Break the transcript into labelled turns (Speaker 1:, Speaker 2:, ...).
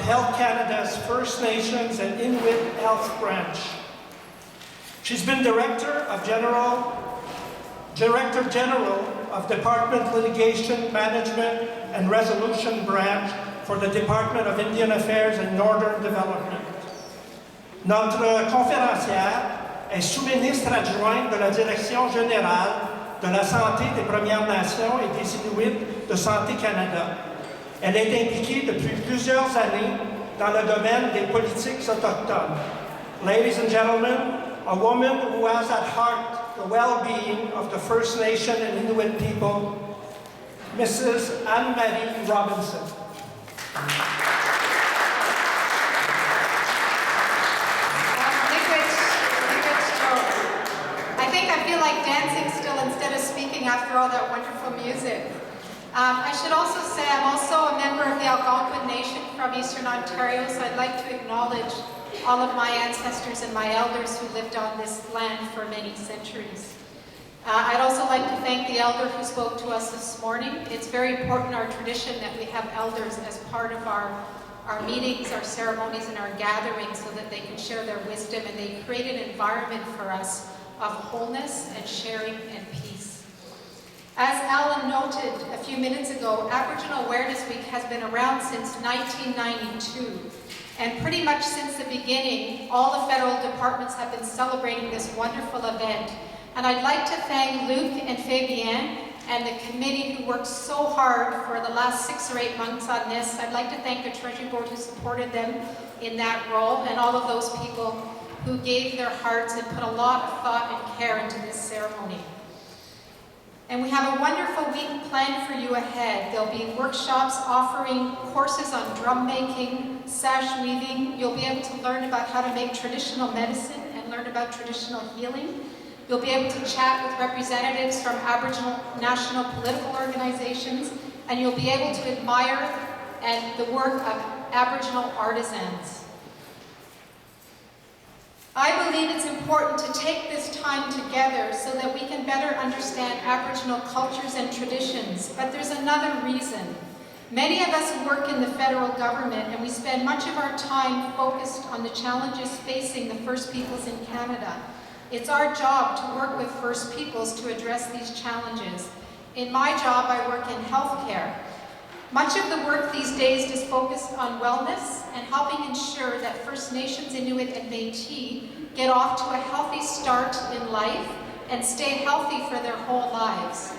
Speaker 1: Health Canada's First Nations and Inuit Health Branch. She's been Director General of Department Litigation Management and Resolution Branch for the Department of Indian Affairs and Northern Development. Notre conférencière est sous-ministre adjointe de la Direction générale de la santé des Premières Nations et des Inuits de Santé Canada. Elle est impliquée depuis plusieurs années dans le domaine des politiques autochtones. Ladies and gentlemen, a woman who has at heart the well-being of the First Nation and Inuit people, Mrs. Anne-Marie Robinson.
Speaker 2: I feel like dancing still instead of speaking after all that wonderful music. I should also say I'm also a member of the Algonquin Nation from Eastern Ontario, so I'd like to acknowledge all of my ancestors and my elders who lived on this land for many centuries. I'd also like to thank the elder who spoke to us this morning. It's very important in our tradition that we have elders as part of our meetings, our ceremonies, and our gatherings so that they can share their wisdom and they create an environment for us of wholeness and sharing and peace. As Alan noted a few minutes ago, Aboriginal Awareness Week has been around since 1992. And pretty much since the beginning, all the federal departments have been celebrating this wonderful event. And I'd like to thank Luc and Fabienne and the committee who worked so hard for the last 6 or 8 months on this. I'd like to thank the Treasury Board who supported them in that role and all of those people who gave their hearts and put a lot of thought and care into this ceremony. And we have a wonderful week planned for you ahead. There'll be workshops offering courses on drum making, sash weaving. You'll be able to learn about how to make traditional medicine and learn about traditional healing. You'll be able to chat with representatives from Aboriginal national political organizations, and you'll be able to admire the work of Aboriginal artisans. I believe it's important to take this time together so that we can better understand Aboriginal cultures and traditions, but there's another reason. Many of us work in the federal government and we spend much of our time focused on the challenges facing the First Peoples in Canada. It's our job to work with First Peoples to address these challenges. In my job, I work in healthcare. Much of the work these days is focused on wellness and helping ensure that First Nations, Inuit, and Métis get off to a healthy start in life and stay healthy for their whole lives.